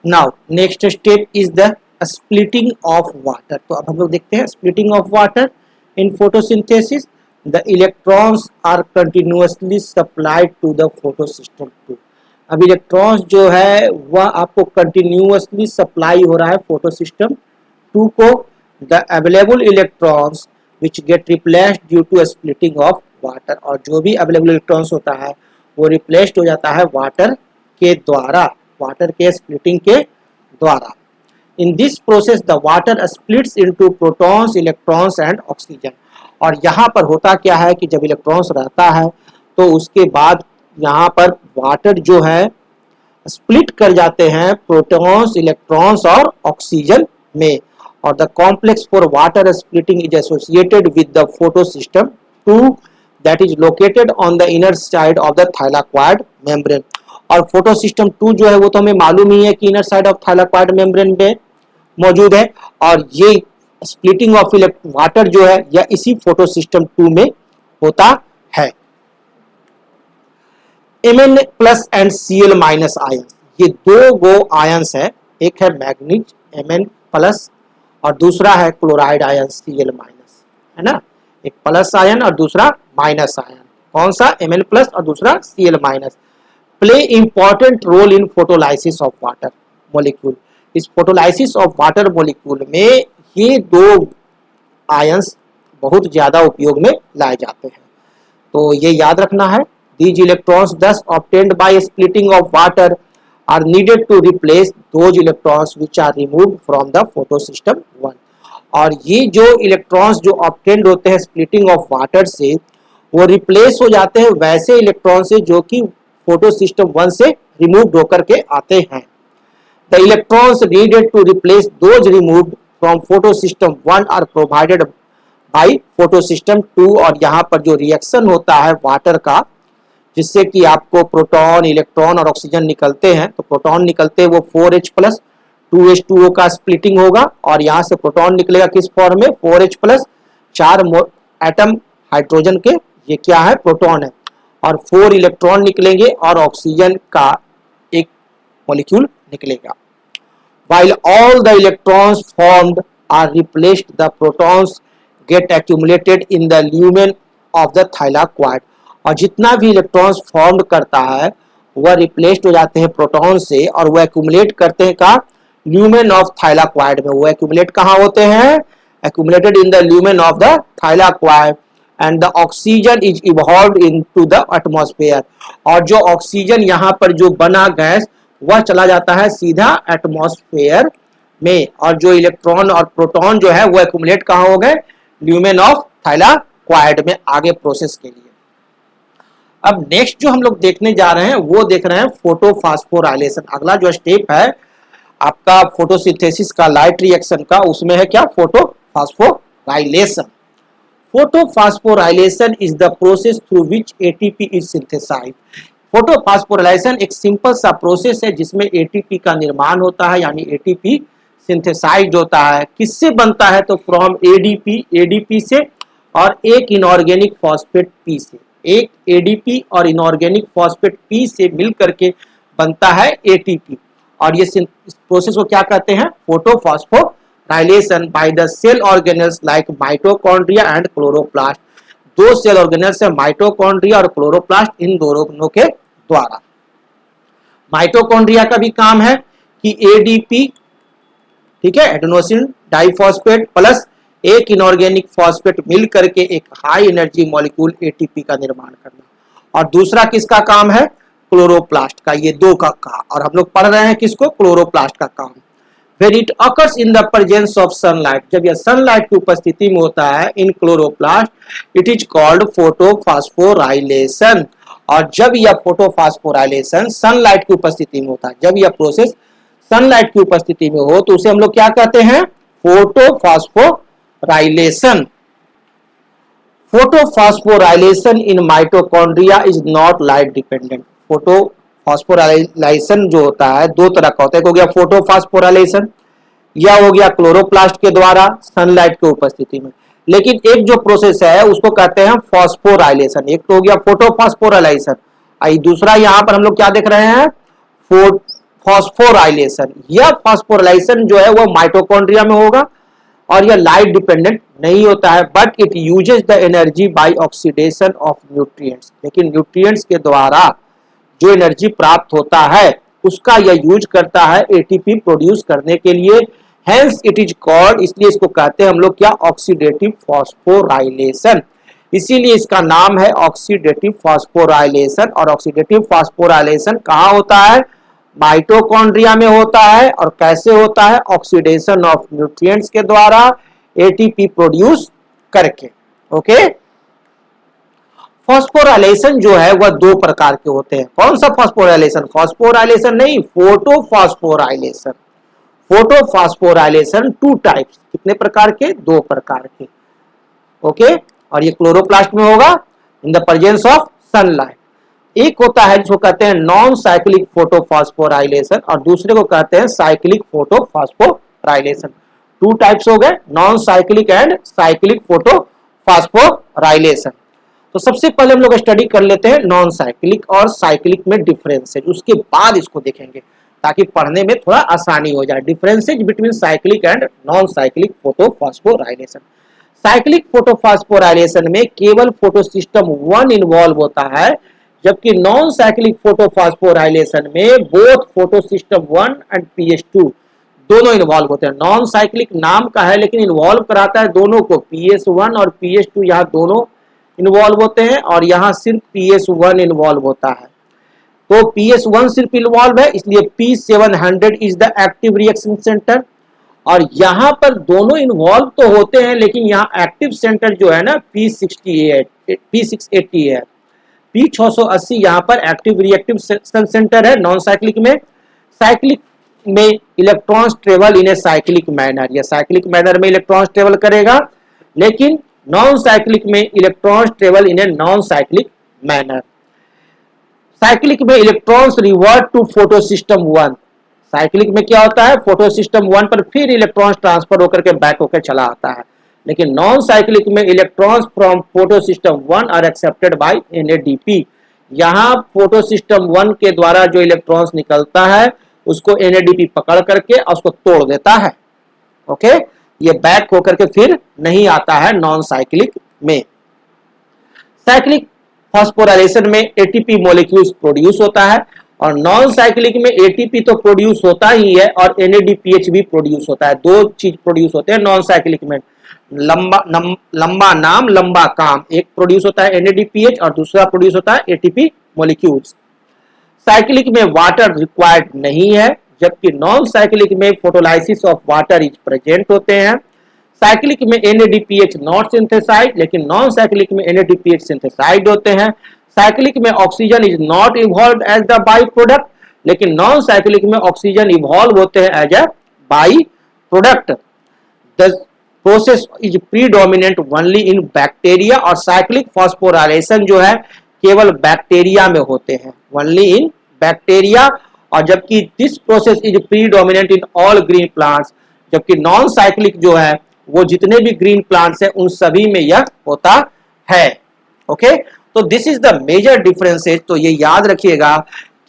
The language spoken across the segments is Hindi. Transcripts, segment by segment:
Now next step is the splitting of water. तो अब हम लोग देखते हैं splitting of water in photosynthesis. The electrons are continuously supplied to the photo system two. अब इलेक्ट्रॉन्स जो है वह आपको कंटिन्यूअसली सप्लाई हो रहा है फोटो सिस्टम टू को। The available electrons which get replaced due to splitting of water. और जो भी अवेलेबल इलेक्ट्रॉन्स होता है वो रिप्लेस्ड हो जाता है वाटर के द्वारा, वाटर के स्प्लिटिंग के द्वारा। In this process the water splits into protons, electrons and oxygen. और यहाँ पर होता क्या है कि जब इलेक्ट्रॉन्स रहता है तो उसके बाद यहाँ पर वाटर जो है स्प्लिट कर जाते हैं प्रोटॉन्स, इलेक्ट्रॉन्स और ऑक्सीजन में। और the complex for water splitting is associated with the photo system two that is located on the inner side of the thylakoid membrane. और फोटो सिस्टम 2 जो है वो तो हमें मालूम ही है कि inner side of thylakoid membrane में मौजूद है। और ये स्प्लिटिंग ऑफ वाटर जो है यह इसी फोटो सिस्टम 2 में होता है। Mn plus and Cl minus ion, ये दो गो आयंस है, एक है मैग्नीज Mn प्लस और दूसरा है क्लोराइड आयन Cl माइनस, है ना। एक प्लस आयन और दूसरा माइनस आयन, कौन सा Mn प्लस और दूसरा Cl minus, play important role in photolysis of water molecule. इस फोटोलाइसिस ऑफ वाटर मॉलिक्यूल में ये दो आयंस बहुत ज्यादा उपयोग में लाए जाते हैं, तो ये याद रखना है। These electrons thus obtained by splitting of water are needed to replace those electrons which are removed from the photosystem 1। और ये जो इलेक्ट्रॉन्स जो obtained होते हैं स्प्लिटिंग ऑफ वाटर से वो रिप्लेस हो जाते हैं वैसे इलेक्ट्रॉन से जो कि फोटो सिस्टम 1 से रिमूव होकर के आते हैं। The electrons needed to replace those removed from photosystem 1 are provided by photosystem 2। और यहाँ पर जो रिएक्शन होता है वाटर का जिससे कि आपको प्रोटॉन, इलेक्ट्रॉन और ऑक्सीजन निकलते हैं, तो प्रोटॉन निकलते हैं वो 4H प्लस 2H2O का स्प्लिटिंग होगा और यहाँ से प्रोटॉन निकलेगा किस फॉर्म में 4H प्लस 4 एटम हाइड्रोजन के, ये क्या है प्रोटॉन है, और 4 इलेक्ट्रॉन निकलेंगे और ऑक्सीजन का एक मॉलिक्यूल निकलेगा। While all the electrons formed are replaced, the protons get accumulated in the lumen of the thylakoid। और जितना भी इलेक्ट्रॉन्स फॉर्म करता है वह रिप्लेस्ड हो जाते हैं प्रोटॉन से और वह एक्यूमुलेट करते हैं का ल्यूमेन ऑफ थाइलाक्वाइड में। वो एक्यूमुलेट कहाँ होते हैं, accumulated in the lumen of the thylakoid and the oxygen is evolved into the atmosphere. और जो ऑक्सीजन यहाँ पर जो बना गैस वह चला जाता है सीधा एटमॉस्फेयर में, और जो इलेक्ट्रॉन और प्रोटॉन जो है वो एक्यूमुलेट कहाँ हो गए ल्यूमेन ऑफ थाइलाक्वाइड में आगे प्रोसेस के लिए। अब नेक्स्ट जो हम लोग देखने जा रहे हैं वो देख रहे हैं फोटोफॉस्फोराइलेशन। अगला जो स्टेप है आपका फोटोसिंथेसिस का लाइट रिएक्शन का, उसमें है क्या photophosphorylation. Photophosphorylation is the process through which ATP is synthesised. Photophosphorylation एक सिंपल सा प्रोसेस है जिसमें एटीपी का निर्माण होता है, यानी एटीपी सिंथेसाइज्ड होता है। किससे बनता है तो फ्रॉम एडीपी, एडीपी से और एक इनऑर्गेनिक फॉस्फेट पी से। एक एडीपी और इनऑर्गेनिक फॉस्फेट पी से मिल करके बनता है एटीपी। और ये प्रोसेस को क्या कहते हैं photophosphorylation by the cell organelles like mitochondria and chloroplast. दो सेल ऑर्गेनेल्स है माइटोकॉन्ड्रिया और क्लोरोप्लास्ट, इन दोनों के द्वारा। माइटोकॉन्ड्रिया का भी काम है कि एडीपी, ठीक है, एडेनोसिन डाइफॉस्फेट प्लस एक इनऑर्गेनिक फॉस्फेट मिल करके एक हाई एनर्जी मॉलिक्यूल एटीपी का निर्माण करना। और दूसरा किसका काम है क्लोरोप्लास्ट का, ये दो का काम। और हम लोग पढ़ रहे हैं किसको क्लोरोप्लास्ट का काम। When it occurs in the presence of sunlight, जब यह सनलाइट की उपस्थिति में होता है इन chloroplast it is called photophosphorylation. और जब यह फोटोफॉस्फोराइलेशन सनलाइट की उपस्थिति में होता है, जब यह प्रोसेस सनलाइट की उपस्थिति में हो तो उसे हम लोग क्या कहते हैं photophosphorylation. Photophosphorylation in mitochondria is not light dependent. Photophosphorylation जो होता है दो तरह का होता है, एक हो गया फोटोफॉस्फोराइलेशन या हो गया क्लोरोप्लास्ट के द्वारा सनलाइट की उपस्थिति में। लेकिन एक जो प्रोसेस है उसको कहते हैं फॉस्फोराइलेशन। एक तो हो गया फोटोफॉस्फोराइलेशन, दूसरा यहां पर हम लोग क्या देख रहे हैं फॉस्फोराइलेशन। यह फॉस्फोराइलेशन जो है वो माइटोकॉन्ड्रिया में होगा और यह लाइट डिपेंडेंट नहीं होता है, but it uses the energy by oxidation of nutrients. लेकिन न्यूट्रिएंट्स के द्वारा जो एनर्जी प्राप्त होता है उसका यह यूज करता है एटीपी प्रोड्यूस करने के लिए। हेंस इट इज कॉल्ड, इसलिए इसको कहते हैं हम लोग क्या, ऑक्सीडेटिव फॉस्फोराइलेशन। इसीलिए इसका नाम है ऑक्सीडेटिव फॉस्फोराइलेशन। और ऑक्सीडेटिव फॉस्फोराइलेशन कहाँ होता है, माइटोकॉन्ड्रिया में होता है। और कैसे होता है, ऑक्सीडेशन ऑफ न्यूट्रिएंट्स के द्वारा एटीपी प्रोड्यूस करके। ओके, फॉस्फोराइलेशन जो है वह दो प्रकार के होते हैं। कौन सा फॉस्फोराइलेशन, फॉस्फोराइलेशन नहीं, फोटोफॉस्फोराइलेशन। फोटोफॉस्फोराइलेशन टू टाइप्स, कितने प्रकार के, दो प्रकार के। ओके, और ये क्लोरोप्लास्ट में होगा in the presence of sunlight. एक होता है जिसको कहते हैं नॉन साइक्लिक फोटोफॉस्फोराइलेशन और दूसरे को कहते हैं साइक्लिक फोटोफॉस्फोराइलेशन। टू टाइप्स हो गए, non cyclic and cyclic photophosphorylation. तो सबसे पहले हम लोग स्टडी कर लेते हैं नॉन साइक्लिक और साइक्लिक में डिफरेंसेज, उसके बाद इसको देखेंगे ताकि पढ़ने में थोड़ा आसानी हो जाए। Differences between cyclic and non cyclic photophosphorylation. Cyclic photophosphorylation में केवल फोटोसिस्टम 1 इन्वॉल्व होता है, जबकि नॉन साइक्लिक फोटोफॉस्फोराइलेशन में बोथ फोटोसिस्टम 1 एंड पीएस2 दोनों इन्वॉल्व होते हैं। नॉन साइक्लिक नाम का है लेकिन इन्वॉल्व कराता है दोनों को, पीएस1 और पीएस2 यहाँ दोनों इन्वॉल्व होते हैं और यहाँ सिर्फ पीएस1 इन्वॉल्व होता है। तो पीएस1 सिर्फ इन्वॉल्व है, इसलिए P700 is the active reaction centre. और यहाँ पर दोनों इन्वॉल्व तो होते हैं लेकिन यहाँ एक्टिव सेंटर जो है ना P680 है। P680 यहाँ पर एक्टिव रिएक्टिव सेंटर है नॉन साइक्लिक में। साइक्लिक में electrons travel in a cyclic manner, या साइक्लिक मैनर में इलेक्ट्रॉन्स ट्रेवल करेगा, लेकिन नॉन साइक्लिक में electrons travel in a non cyclic manner. Cyclic में electrons revert to photosystem 1। Cyclic में क्या होता है, फोटोसिस्टम 1 पर फिर इलेक्ट्रॉन्स ट्रांसफर होकर के बैक होकर चला आता है। लेकिन नॉन साइक्लिक में electrons from photosystem 1 are accepted by NADP। यहाँ फोटोसिस्टम 1 के द्वारा जो इलेक्ट्रॉन्स निकलता है उसको NADP पकड़ करके और उसको तोड़ देता है। ओके, ये बैक होकर के फिर नहीं आता है नॉन साइक्लिक में। साइक्लिक फॉस्फोराइलेशन में एटीपी मॉलिक्यूल्स प्रोड्यूस होता है और नॉन साइक्लिक में एटीपी तो प्रोड्यूस होता ही है और NADPH भी प्रोड्यूस होता है। दो चीज प्रोड्यूस होते हैं नॉन साइक्लिक में, लंबा नाम लंबा काम। एक प्रोड्यूस होता है NADPH और दूसरा प्रोड्यूस होता है एटीपी मॉलिक्यूल्स। साइक्लिक में वाटर रिक्वायर्ड नहीं है, जबकि नॉन साइक्लिक में photolysis of water is present होते हैं। साइक्लिक में NADPH नॉट सिंथेसाइड, लेकिन नॉन साइक्लिक में NADPH सिंथेसाइड होते हैं। साइक्लिक में oxygen is not evolve as the by product, लेकिन नॉन साइक्लिक में ऑक्सीजन इवॉल्व होते हैं as a by product. The process is predominant only in bacteria. और साइक्लिक फॉस्फोराइलेशन जो है केवल बैक्टीरिया में होते हैं, ओनली इन बैक्टीरिया। और जबकि this process is predominant in all green plants, जबकि नॉन साइक्लिक जो है वो जितने भी ग्रीन प्लांट्स हैं उन सभी में यह होता है। ओके, तो this is the major differences. तो ये याद रखिएगा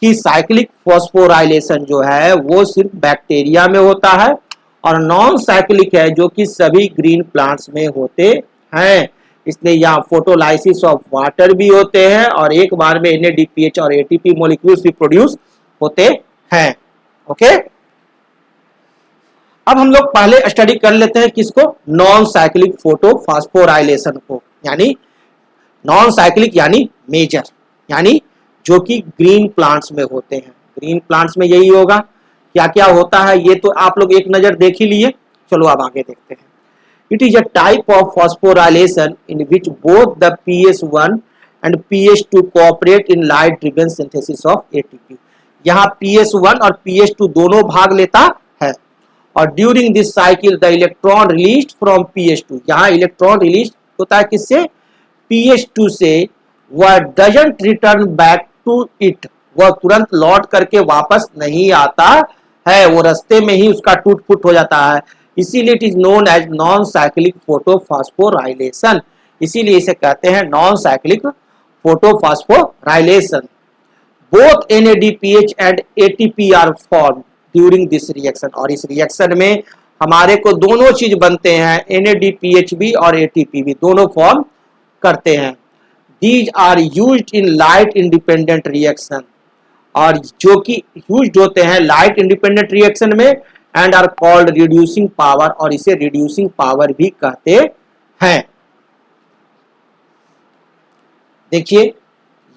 कि साइक्लिक फॉस्फोराइलेशन जो है वो सिर्फ बैक्टीरिया में होता है और नॉन साइक्लिक है जो कि सभी ग्रीन प्लांट्स में होते हैं। इसलिए यहाँ फोटोलाइसिस ऑफ वाटर भी होते हैं और एक बार में NADPH और ATP मॉलिक्यूल्स भी प्रोड्यूस होते हैं। ओके, अब हम लोग पहले स्टडी कर लेते हैं किसको, नॉन साइक्लिक फोटोफॉस्फोराइलेशन को, यानी नॉन साइक्लिक यानी मेजर, यानी जो कि ग्रीन प्लांट्स में होते हैं। ग्रीन प्लांट्स में यही होगा। क्या क्या होता है ये तो आप लोग एक नजर देख ही लिए, चलो अब आगे देखते हैं। It is a type of phosphorylation in which both the PS1 and PS2 cooperate in light driven synthesis of ATP। यहाँ PS1 और PS2 दोनों भाग लेता है और during this cycle the electron released from PS2, यहाँ इलेक्ट्रॉन रिलीज होता है किससे, PS2 से, वह doesn't return back to it, वह तुरंत लौट करके वापस नहीं आता है, वो रास्ते में ही उसका टूट फूट हो जाता है। इसीलिए it is known as non cyclic photophosphorylation, इसीलिए इसे कहते हैं non cyclic photophosphorylation. Both NADPH and ATP are form during this reaction, और इस रिएक्शन में हमारे को दोनों चीज बनते हैं, NADPH भी और ATP भी दोनों फॉर्म करते हैं। These are used in light independent reaction, और जो कि यूज्ड होते हैं लाइट इंडिपेंडेंट रिएक्शन में, and are called reducing power, और इसे रिड्यूसिंग पावर भी कहते हैं। देखिए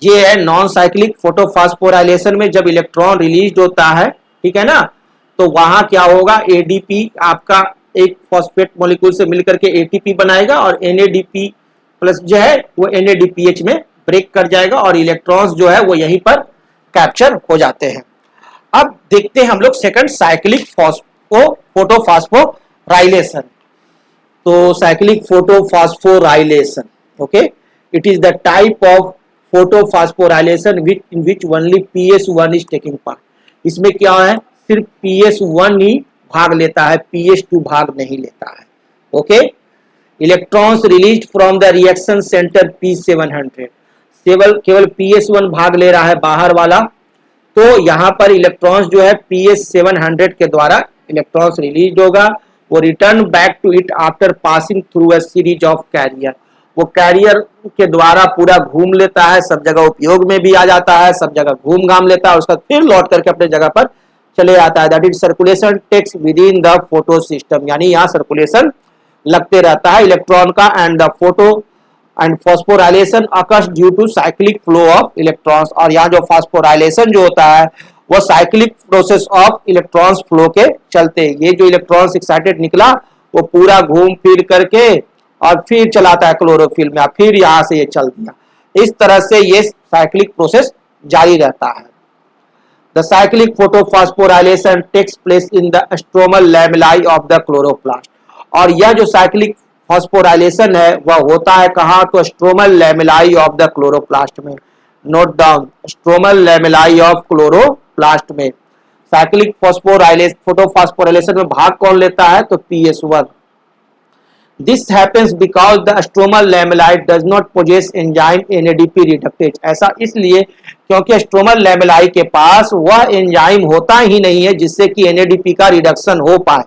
ये है नॉन साइक्लिक फोटोफॉस्फोराइलेशन में जब इलेक्ट्रॉन रिलीज होता है, ठीक है ना, तो वहां क्या होगा, एडीपी आपका एक फॉस्फेट मॉलिक्यूल से मिलकर के एटीपी बनाएगा, और एनएडीपी प्लस जो है वो एनएडीपीएच में ब्रेक कर जाएगा, और इलेक्ट्रॉन्स जो है वो यहीं पर कैप्चर हो जाते हैं। अब देखते हैं हम लोग सेकंड साइक्लिक फोटोफॉस्फोराइलेशन। तो cyclic photophosphorylation, okay, it is the type of photophosphorylation in which only PS1 is taking part। इसमें क्या है, सिर्फ PS1 ही भाग लेता है, PS2 भाग नहीं लेता है। Okay, electrons release from the reaction centre P700, केवल PS1 भाग ले रहा है बाहर वाला, तो यहां पर इलेक्ट्रॉन्स जो है PS700 के द्वारा इलेक्ट्रॉन्स रिलीज होगा, वो return back to it after passing through a series of carrier, वो कैरियर के द्वारा पूरा घूम लेता है, सब जगह उपयोग में भी आ जाता है, सब जगह घूम घाम लेता है, उसका फिर लौट करके अपने जगह पर चले जाता है। That is circulation takes within the photo system, यानी यहाँ सर्कुलेशन लगते रहता है इलेक्ट्रॉन का। And the photo and phosphorylation occurs due to cyclic flow of electrons, और यहाँ जो फॉस्फोराइलेशन जो होता है वो cyclic process of electrons flow के चलते, ये जो इलेक्ट्रॉन्स एक्साइटेड निकला वो पूरा घूम फिर करके और फिर चलाता है क्लोरोफिल में, फिर यहां से ये चल दिया, इस तरह से ये साइक्लिक प्रोसेस जारी रहता है। The cyclic photophosphorylation takes place in the stromal lamellae of the chloroplast, और यह जो साइक्लिक फॉस्फोराइलेशन है वह होता है कहां, तो stromal lamellae of the chloroplast में। Note down, stromal lamellae of chloroplast में साइक्लिक फोटोफॉस्फोराइलेशन में भाग कौन लेता है, तो PS1। This happens because the stromal lamellae does not possess enzyme NADP reductase। ऐसा इसलिए क्योंकि स्ट्रोमल लैमेलाई के पास वह एंजाइम होता ही नहीं है जिससे कि NADP का रिडक्शन हो पाए।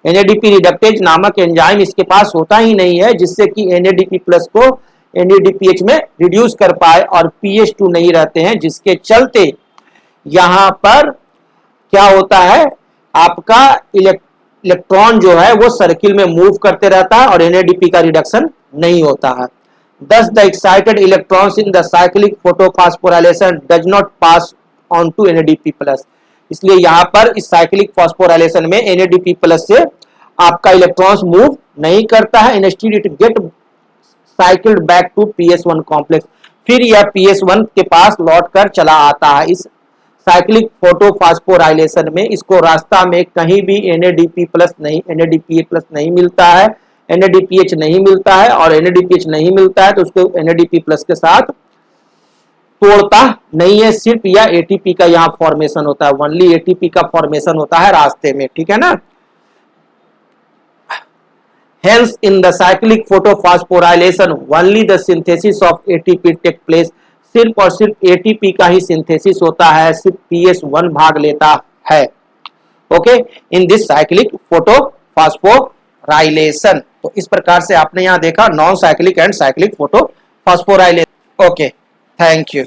NADP रिडक्टेज नामक एंजाइम इसके पास होता ही नहीं है जिससे कि NADP प्लस को NADPH में रिड्यूस कर पाए, और PS2 नहीं रहते हैं, जिसके चलते यहां पर क्या होता है, आपका इलेक्ट्रॉन जो है वो सर्किल में मूव करते रहता है और NADP का रिडक्शन नहीं होता है। Thus the excited electrons in the cyclic photophosporylation does not pass on to NADP+। इसलिए यहाँ पर इस साइक्लिक फॉस्फोराइलेशन में NADP+ से आपका इलेक्ट्रॉन्स मूव नहीं करता है, instead it get cycled back to PS1 complex, फिर यह PS1 के पास लौट कर चला आता है। इस साइक्लिक फोटोफॉस्फोराइलेशन में इसको रास्ता में कहीं भी NADP+ नहीं, NADPA+ नहीं मिलता है, NADPH नहीं मिलता है, और NADPH नहीं मिलता है तो उसको NADP+ के साथ तोड़ता नहीं है, सिर्फ यह ATP का यहाँ फॉर्मेशन होता है, ओनली ATP का फॉर्मेशन होता है रास्ते में, ठीक है ना। Hence in the cyclic photophosphorylation only the synthesis of ATP take place, सिर्फ और सिर्फ ATP का ही सिंथेसिस होता है, सिर्फ PS1 भाग लेता है। Okay, in this cyclic photophosphorylation. तो इस प्रकार से आपने यहां देखा non cyclic and cyclic photophosphorylation. Okay, thank you.